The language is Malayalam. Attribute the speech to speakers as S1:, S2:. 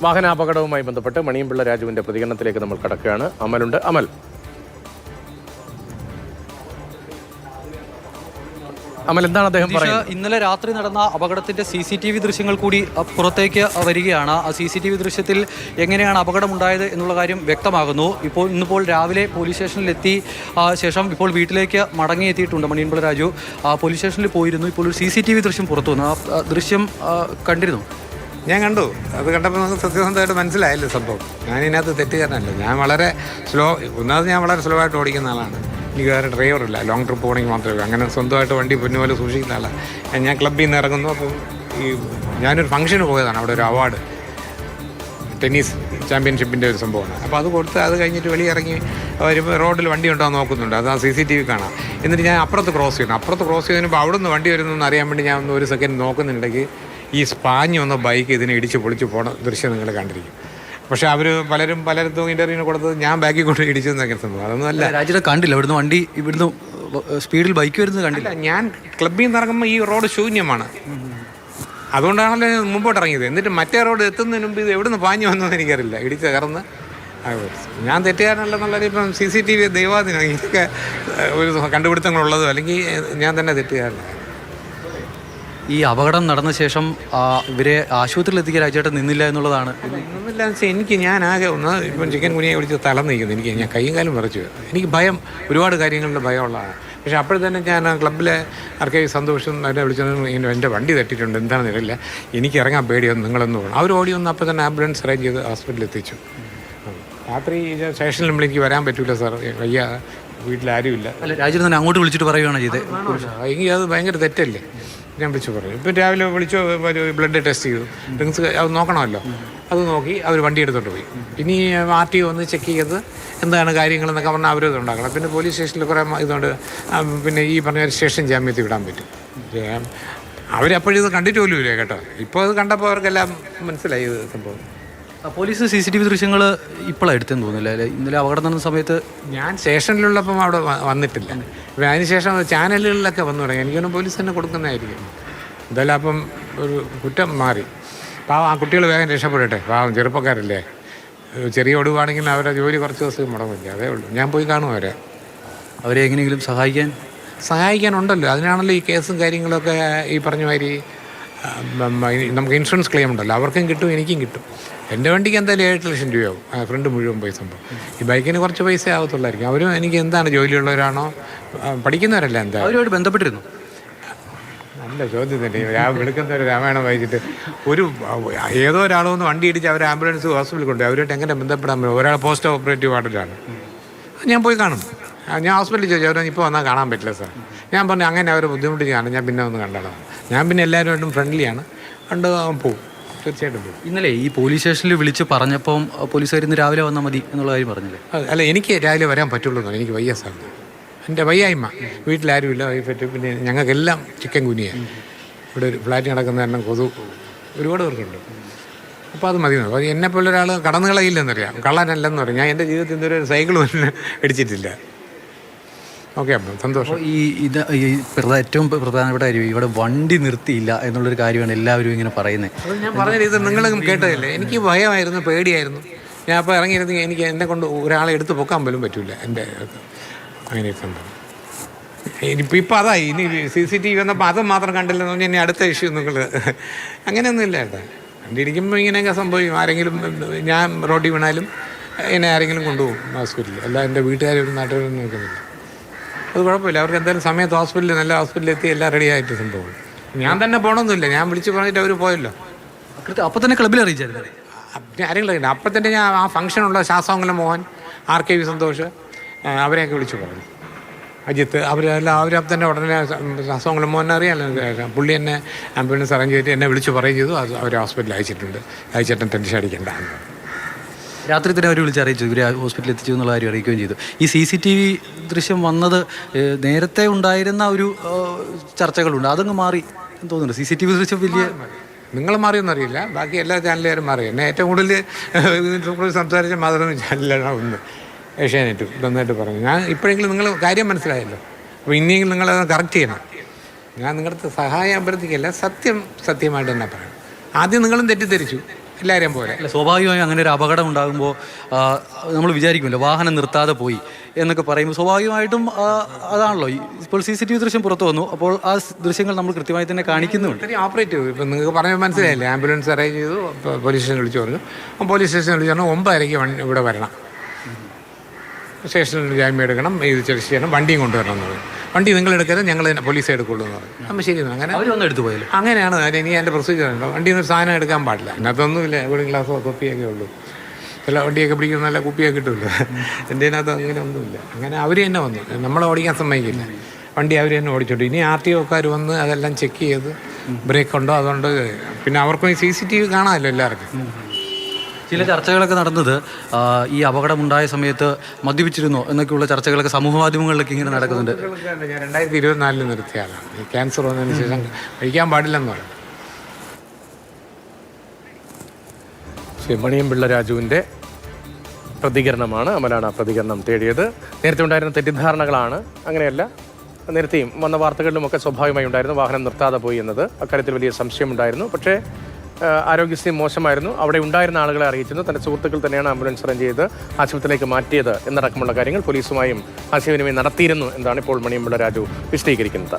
S1: വാഹനാപകടവുമായി ബന്ധപ്പെട്ട് മണിയമ്പിള്ള രാജുവിന്റെ പ്രതികരണത്തിലേക്ക് നമ്മൾ കടക്കുകയാണ്. അമലുണ്ട്. അമൽ, എന്താണ് അദ്ദേഹം പറയുന്നത്?
S2: ഇന്നലെ രാത്രി നടന്ന അപകടത്തിന്റെ CCTV ദൃശ്യങ്ങൾ കൂടി പുറത്തേക്ക് വരികയാണ്. ആ CCTV ദൃശ്യത്തിൽ എങ്ങനെയാണ് അപകടമുണ്ടായത് എന്നുള്ള കാര്യം വ്യക്തമാകുന്നു. ഇന്നിപ്പോൾ രാവിലെ പോലീസ് സ്റ്റേഷനിലെത്തി ശേഷം ഇപ്പോൾ വീട്ടിലേക്ക് മടങ്ങിയെത്തിയിട്ടുണ്ട് മണിയമ്പിള്ള രാജു. പോലീസ് സ്റ്റേഷനിൽ പോയിരുന്നു. ഇപ്പോൾ ഒരു CCTV ദൃശ്യം പുറത്തു വന്നു. ആ ദൃശ്യം കണ്ടിരുന്നു?
S3: ഞാൻ കണ്ടു. അത് കണ്ടപ്പോൾ നമുക്ക് സത്യസന്ധമായിട്ട് മനസ്സിലായല്ലോ സംഭവം. ഞാനിതിനകത്ത് തെറ്റുകാരനല്ല. ഞാൻ വളരെ സ്ലോ ആയിട്ട് ഓടിക്കുന്ന ആളാണ്. എനിക്ക് വേറെ ഡ്രൈവറില്ല. ലോങ് ട്രിപ്പ് പോകണമെങ്കിൽ മാത്രമേ അങ്ങനെ സ്വന്തമായിട്ട് വണ്ടി പൊന്നുപോലെ സൂക്ഷിക്കുന്ന ആളാണ്. ഞാൻ ക്ലബ്ബിൽ നിന്ന് ഇറങ്ങുന്നു. അപ്പം ഞാനൊരു ഫംഗ്ഷന് പോയതാണ്. അവിടെ ഒരു അവാർഡ്, ടെന്നീസ് ചാമ്പ്യൻഷിപ്പിൻ്റെ ഒരു സംഭവമാണ്. അപ്പോൾ അത് കൊടുത്ത് അത് കഴിഞ്ഞിട്ട് വെളിയിറങ്ങി വരുമ്പോൾ റോഡിൽ വണ്ടി ഉണ്ടോ നോക്കുന്നുണ്ട്. അത് ആ CCTV കാണാം. എന്നിട്ട് ഞാൻ അപ്പുറത്ത് ക്രോസ് ചെയ്തതിനുമ്പോൾ അവിടെ നിന്ന് വണ്ടി വരുന്നതെന്ന് അറിയാൻ വേണ്ടി ഞാൻ ഒരു സെക്കൻഡ് നോക്കുന്നുണ്ടെങ്കിൽ ഈ സ്പാഞ്ഞ് വന്ന ബൈക്ക് ഇതിനെ ഇടിച്ച് പൊളിച്ച് പോണ ദൃശ്യം നിങ്ങൾ കണ്ടിരിക്കും. പക്ഷേ പലയിടത്തും ഇൻ്റർവ്യൂവിന് കൊടുത്തത് ഞാൻ ബാക്കിൽ കൊണ്ട് ഇടിച്ചെന്നൊക്കെ സംഭവം. അതൊന്നും അല്ല.
S2: രാജ്യത്തെ കണ്ടില്ല. ഇവിടുന്ന് സ്പീഡിൽ ബൈക്ക് വരുന്നത് കണ്ടില്ല.
S3: ഞാൻ ക്ലബ്ബിൽ നിന്ന് ഇറങ്ങുമ്പോൾ ഈ റോഡ് ശൂന്യമാണ്. അതുകൊണ്ടാണല്ലോ ഞാൻ മുമ്പോട്ട് ഇറങ്ങിയത്. എന്നിട്ട് മറ്റേ റോഡ് എത്തുന്നതിന് മുമ്പ് ഇത് എവിടുന്ന് പാഞ്ഞു വന്നതെന്ന് എനിക്കറിയില്ല. ഇടിച്ച് കയറുന്ന ഞാൻ തെറ്റുകാരനല്ലെന്നുള്ളത് ഇപ്പം CCTV ദൈവാധീനം. ഇതൊക്കെ ഒരു കണ്ടുപിടുത്തങ്ങളുള്ളതോ അല്ലെങ്കിൽ ഞാൻ തന്നെ തെറ്റുകാരനാണ്.
S2: ഈ അപകടം നടന്ന ശേഷം ഇവരെ ആശുപത്രിയിൽ എത്തിക്കാൻ രാജേട്ടൻ നിന്നില്ല എന്നുള്ളതാണ്.
S3: ഒന്നുമില്ല വെച്ചാൽ ഞാൻ ആകെ ഇപ്പം ചിക്കൻ കുനിയെ വിളിച്ച് തളർന്നിരിക്കുന്നു. ഞാൻ കൈയും കാലും വിറച്ചു. എനിക്ക് ഭയം, ഒരുപാട് കാര്യങ്ങളുടെ ഭയമുള്ളതാണ്. പക്ഷേ അപ്പോൾ തന്നെ ഞാൻ ക്ലബ്ബിലെ ആർക്കെങ്കിലും സന്തോഷം അവരെ വിളിച്ചത് എൻ്റെ വണ്ടി തട്ടിയിട്ടുണ്ട്, എന്താണെന്ന് അറിയില്ല, എനിക്ക് ഇറങ്ങാൻ പേടിയൊന്നും നിങ്ങളൊന്നും വേണം. അവർ ഓടി വന്ന് അപ്പോൾ തന്നെ ആംബുലൻസ് അറേഞ്ച് ചെയ്ത് ഹോസ്പിറ്റലിൽ എത്തിച്ചു. രാത്രി സ്റ്റേഷനിൽ നമ്മൾ എനിക്ക് വരാൻ പറ്റില്ല സാർ, വയ്യ, വീട്ടിലാരുമില്ല.
S2: അല്ല, രാജ്യം തന്നെ അങ്ങോട്ട് വിളിച്ചിട്ട് പറയുകയാണ് ചെയ്തത്.
S3: എങ്കിൽ അത് ഭയങ്കര തെറ്റല്ലേ. ഞാൻ വിളിച്ചു പറഞ്ഞു. ഇപ്പം രാവിലെ വിളിച്ചു, ബ്ലഡ് ടെസ്റ്റ് ചെയ്തു, ഡ്രിങ്ക്സ് അത് നോക്കണമല്ലോ. അത് നോക്കി അവർ വണ്ടി എടുത്തോണ്ട് പോയി. ഇനി RTO ഒന്ന് ചെക്ക് ചെയ്ത് എന്താണ് കാര്യങ്ങളെന്നൊക്കെ പറഞ്ഞാൽ അവരത് ഉണ്ടാക്കണം. പിന്നെ പോലീസ് സ്റ്റേഷനിൽ കുറേ ഇതുകൊണ്ട് പിന്നെ ഈ പറഞ്ഞ സ്റ്റേഷൻ ജാമ്യത്തിൽ വിടാൻ പറ്റും. അവരപ്പോഴിത് കണ്ടിട്ട് പോലും ഇല്ലേ കേട്ടോ. ഇപ്പോൾ അത് കണ്ടപ്പോൾ അവർക്കെല്ലാം മനസ്സിലായി ഇത് സംഭവം.
S2: പോലീസ് CCTV ദൃശ്യങ്ങൾ ഇപ്പോഴാണ് എടുത്തെന്ന് തോന്നുന്നില്ല അല്ലേ? ഇന്നലെ അപകടം നടന്ന സമയത്ത്
S3: ഞാൻ സ്റ്റേഷനിലുള്ളപ്പം അവിടെ വന്നിട്ടില്ല. അതിനുശേഷം ചാനലുകളിലൊക്കെ വന്നു തുടങ്ങി. എനിക്കൊന്നും പോലീസ് തന്നെ കൊടുക്കുന്നതായിരിക്കും. എന്തായാലും അപ്പം ഒരു കുറ്റം മാറി. പാവം ആ കുട്ടികൾ വേഗം രക്ഷപ്പെടട്ടെ. പാവം ചെറുപ്പക്കാരല്ലേ. ചെറിയ ഒടുവാണെങ്കിൽ അവരെ ജോലി കുറച്ച് ദിവസം മുടങ്ങില്ല. അതേ ഉള്ളൂ. ഞാൻ പോയി കാണും അവരെ
S2: എങ്ങനെയെങ്കിലും
S3: സഹായിക്കാനുണ്ടല്ലോ. അതിനാണല്ലോ ഈ കേസും കാര്യങ്ങളൊക്കെ ഈ പറഞ്ഞ മാതിരി. നമുക്ക് ഇൻഷുറൻസ് ക്ലെയിം ഉണ്ടല്ലോ, അവർക്കും കിട്ടും എനിക്കും കിട്ടും. എൻ്റെ വണ്ടിക്ക് എന്തായാലും 7 ലക്ഷം രൂപയാവും. ഫ്രണ്ട് മുഴുവൻ പൈസ സംഭവം. ഈ ബൈക്കിന് കുറച്ച് പൈസ ആവത്തുള്ളായിരിക്കും. അവരും എനിക്ക് എന്താണ് ജോലിയുള്ളവരാണോ പഠിക്കുന്നവരല്ല, എന്താ
S2: അവരുമായിട്ട് ബന്ധപ്പെട്ടിരുന്നു?
S3: നല്ല ചോദ്യം തന്നെ. വെളുക്കുന്ന ഒരു രാമായണം വായിച്ചിട്ട് ഏതോ ഒരാളൊന്ന് വണ്ടി ഇടിച്ച് അവരെ ആംബുലൻസ് ഹോസ്പിറ്റലിൽ കൊണ്ടുപോയി. അവരായിട്ട് എങ്ങനെ ബന്ധപ്പെടാൻ പറ്റും? ഒരാൾ പോസ്റ്റ് ഓപ്പറേറ്റീവ് വാർഡിലാണ്. ഞാൻ പോയി കാണും. ഞാൻ ഹോസ്പിറ്റലിൽ ചോദിച്ചു, അവരെ ഇപ്പോൾ വന്നാൽ കാണാൻ പറ്റില്ല സാർ. ഞാൻ പറഞ്ഞു അങ്ങനെ അവർ ബുദ്ധിമുട്ട് കാണും, ഞാൻ പിന്നെ ഒന്ന് കണ്ടതാണ്. ഞാൻ പിന്നെ എല്ലാവരുമായിട്ടും ഫ്രണ്ട്ലിയാണ്, കണ്ട് പോവും, തീർച്ചയായിട്ടും പോകും.
S2: ഇന്നലെ ഈ പോലീസ് സ്റ്റേഷനിൽ വിളിച്ച് പറഞ്ഞപ്പം പോലീസുകാർ ഇന്ന് രാവിലെ വന്നാൽ മതി എന്നുള്ള കാര്യം പറഞ്ഞില്ലേ?
S3: അല്ല, എനിക്ക് രാവിലെ വരാൻ പറ്റുള്ളൂ. എനിക്ക് വയ്യ സാർ, എൻ്റെ വയ്യായ്മ. വീട്ടിലാരുമില്ല, വൈഫറ്റ്, പിന്നെ ഞങ്ങൾക്കെല്ലാം ചിക്കൻ കുനിയാണ്. ഇവിടെ ഒരു ഫ്ലാറ്റ് നടക്കുന്ന കാരണം ഒരുപാട് പേർക്കുണ്ട്. അപ്പോൾ അത് മതി. അപ്പോൾ എന്നെപ്പോലെ ഒരാൾ കടന്നു കളയില്ലെന്നറിയാം, കള്ളനല്ലെന്ന് പറയും. ഞാൻ എൻ്റെ ജീവിതത്തിൽ ഇന്നൊരു സൈക്കിൾ തന്നെ അടിച്ചിട്ടില്ല. ഓക്കെ, അപ്പം സന്തോഷം.
S2: ഏറ്റവും പ്രധാനപ്പെട്ട കാര്യം ഇവിടെ വണ്ടി നിർത്തിയില്ല എന്നുള്ളൊരു കാര്യമാണ് എല്ലാവരും ഇങ്ങനെ പറയുന്നത്.
S3: അത് ഞാൻ പറഞ്ഞ ഇത് നിങ്ങളും കേട്ടതല്ലേ. എനിക്ക് ഭയമായിരുന്നു, പേടിയായിരുന്നു. ഞാൻ അപ്പോൾ ഇറങ്ങിയിരുന്നെങ്കിൽ എനിക്ക് എന്നെ കൊണ്ട് ഒരാളെ എടുത്ത് പൊക്കാൻ പോലും പറ്റില്ല. എൻ്റെ അങ്ങനെ സംഭവം ഇപ്പം അതായി. ഇനി CCTV വന്നപ്പോൾ അത് മാത്രം കണ്ടില്ലെന്ന് പറഞ്ഞാൽ ഇനി അടുത്ത ഇഷ്യൂ നിങ്ങൾ അങ്ങനെയൊന്നും ഇല്ല കേട്ടോ. വണ്ടി ഇരിക്കുമ്പോൾ ഇങ്ങനെയൊക്കെ സംഭവിക്കും. ആരെങ്കിലും ഞാൻ റോഡിൽ വീണാലും എന്നെ ആരെങ്കിലും കൊണ്ടുപോകും ഹോസ്പിറ്റലിൽ. അല്ല എൻ്റെ വീട്ടുകാരും നാട്ടുകാരൊന്നും നിൽക്കുന്നില്ല. അത് കുഴപ്പമില്ല. അവർക്ക് എന്തായാലും സമയത്ത് നല്ല ഹോസ്പിറ്റലിൽ എത്തി എല്ലാം റെഡി ആയിട്ട് സംഭവം. ഞാൻ തന്നെ പോകണമെന്നില്ല, ഞാൻ വിളിച്ച് പറഞ്ഞിട്ട് അവർ പോയല്ലോ.
S2: അപ്പോൾ തന്നെ ക്ലബ്ബിൽ അറിയിച്ചായിരുന്നു
S3: ആരെങ്കിലും അറിയില്ല. അപ്പം തന്നെ ഞാൻ ആ ഫംഗ്ഷനുള്ള ശാസ്താമംഗലം മോഹൻ, RKV സന്തോഷ്, അവരെയൊക്കെ വിളിച്ച് പറഞ്ഞു. അജിത്ത്, അവരപ്പം തന്നെ ഉടനെ ശാസ്താമംഗലം മോഹൻ അറിയാമല്ലോ. പുള്ളി എന്നെ ആംബുലൻസ് അറേഞ്ച് ചെയ്തിട്ട് എന്നെ വിളിച്ച് പറയുകയും ചെയ്തു. അത് അവർ ഹോസ്പിറ്റലിൽ അയച്ചിട്ടുണ്ട്, ടെൻഷൻ അടിക്കേണ്ട.
S2: രാത്രി തന്നെ അവർ വിളിച്ചറിയിച്ചു, ഇവരെ ഹോസ്പിറ്റലിൽ എത്തിച്ചു എന്നുള്ള കാര്യം അറിയിക്കുകയും ചെയ്തു. ഈ CCTV ദൃശ്യം വന്നത് നേരത്തെ ഉണ്ടായിരുന്ന ഒരു ചർച്ചകളുണ്ട്, അതങ്ങ് മാറി എന്ന് തോന്നുന്നുണ്ട്. CCTV ദൃശ്യം വലിയ
S3: നിങ്ങൾ മാറിയൊന്നും ബാക്കി എല്ലാ ചാനലുകാരും മാറി. എന്നെ ഏറ്റവും കൂടുതൽ സംസാരിച്ച മാതൃഭൂമി ചാനലാണ് ഒന്ന്, ഏഷ്യാനെറ്റും നന്നായിട്ട് പറഞ്ഞു. ഞാൻ ഇപ്പോഴെങ്കിലും നിങ്ങൾ കാര്യം മനസ്സിലായല്ലോ. അപ്പോൾ ഇനിയെങ്കിലും നിങ്ങളത് കറക്റ്റ് ചെയ്യണം. ഞാൻ നിങ്ങളുടെ സഹായം അഭ്യർത്ഥിക്കില്ല, സത്യമായിട്ട് തന്നെ പറയണം. ആദ്യം നിങ്ങളും തെറ്റിദ്ധരിച്ചു, എല്ലാവരെയും പോലെ.
S2: അല്ല, സ്വാഭാവികമായും അങ്ങനെ ഒരു അപകടം ഉണ്ടാകുമ്പോൾ നമ്മൾ വിചാരിക്കുമല്ലോ വാഹനം നിർത്താതെ പോയി എന്നൊക്കെ പറയുമ്പോൾ സ്വാഭാവികമായിട്ടും അതാണല്ലോ ഇപ്പോൾ CCTV ദൃശ്യം പുറത്തു വന്നു. അപ്പോൾ ആ ദൃശ്യങ്ങൾ നമ്മൾ കൃത്യമായി തന്നെ കാണിക്കുന്നുണ്ട്.
S3: ഓപ്പറേറ്റ് ചെയ്തു. ഇപ്പം നിങ്ങൾക്ക് പറഞ്ഞാൽ മനസ്സിലായില്ലേ, ആംബുലൻസ് അറേഞ്ച് ചെയ്തു, പോലീസ് സ്റ്റേഷനിൽ വിളിച്ചു പറഞ്ഞു. പോലീസ് സ്റ്റേഷനിൽ വിളിച്ചു പറഞ്ഞു 9:30 ഇവിടെ വരണം, സ്റ്റേഷനിൽ ജാമ്യം എടുക്കണം, ഇത് ചെക്ക് ചെയ്യണം, വണ്ടിയും കൊണ്ടുവരണം എന്ന് പറഞ്ഞു. വണ്ടി നിങ്ങൾ എടുക്കരുത്, ഞങ്ങൾ തന്നെ പോലീസേ എടുക്കുള്ളൂ എന്ന് പറഞ്ഞു. നമ്മൾ ശരി അങ്ങനെ
S2: അവരൊന്നും എടുത്തു പോയല്ലോ.
S3: അങ്ങനെയാണ് ഇനി എൻ്റെ പ്രൊസീജിയർ ഉണ്ടോ. വണ്ടിയിൽ നിന്ന് ഒരു സാധനം എടുക്കാൻ പാടില്ല, അതിനകത്തൊന്നുമില്ല, ഇവിടെ ഗ്ലാസോ കുപ്പിയൊക്കെ ഉള്ളൂ. ചില വണ്ടിയൊക്കെ പിടിക്കുന്ന നല്ല കുപ്പിയൊക്കെ കിട്ടുമല്ലോ, എൻ്റെ അതിനകത്ത് അങ്ങനെ ഒന്നുമില്ല. അങ്ങനെ അവർ തന്നെ വന്നു, നമ്മളെ ഓടിക്കാൻ സമ്മതിക്കില്ല. വണ്ടി അവർ തന്നെ ഓടിച്ചോട്ടു. ഇനി RTOക്കാർ വന്ന് അതെല്ലാം ചെക്ക് ചെയ്ത് ബ്രേക്ക് ഉണ്ടോ, അതുകൊണ്ട് പിന്നെ അവർക്കും ഈ CCTV കാണാമല്ലോ എല്ലാവർക്കും.
S2: ചില ചർച്ചകളൊക്കെ നടന്നത് ഈ അപകടമുണ്ടായ സമയത്ത് മദ്യപിച്ചിരുന്നോ എന്നൊക്കെയുള്ള ചർച്ചകളൊക്കെ സമൂഹ മാധ്യമങ്ങളിലൊക്കെ ഇങ്ങനെ നടക്കുന്നുണ്ട്.
S3: ഞാൻ 2024 നിർത്തിയ ആളാണ്. ഈ ക്യാൻസർ വന്നതിന് ശേഷം കഴിക്കാൻ പാടില്ലെന്ന് പറയും.
S1: മണിയമ്പിള്ള രാജുവിൻ്റെ പ്രതികരണമാണ്. അമലാണ് ആ പ്രതികരണം തേടിയത്. നേരത്തെ ഉണ്ടായിരുന്ന തെറ്റിദ്ധാരണകളാണ്, അങ്ങനെയല്ല. നേരത്തെയും വന്ന വാർത്തകളിലുമൊക്കെ സ്വാഭാവികമായി ഉണ്ടായിരുന്നു വാഹനം നിർത്താതെ പോയി എന്നത്. അക്കാര്യത്തിൽ വലിയ സംശയമുണ്ടായിരുന്നു. പക്ഷേ ആരോഗ്യസ്ഥിതി മോശമായിരുന്നു. അവിടെ ഉണ്ടായിരുന്ന ആളുകളെ അറിയിച്ചിരുന്നു. തൻ്റെ സുഹൃത്തുക്കൾ തന്നെയാണ് ആംബുലൻസ് അറേഞ്ച് ചെയ്ത് ആശുപത്രിയിലേക്ക് മാറ്റിയത് എന്നടക്കമുള്ള കാര്യങ്ങൾ പോലീസുമായും ആശയവിനിമയം നടത്തിയിരുന്നു എന്നാണ് ഇപ്പോൾ മണിയമ്പിള്ള രാജു വിശദീകരിക്കുന്നത്.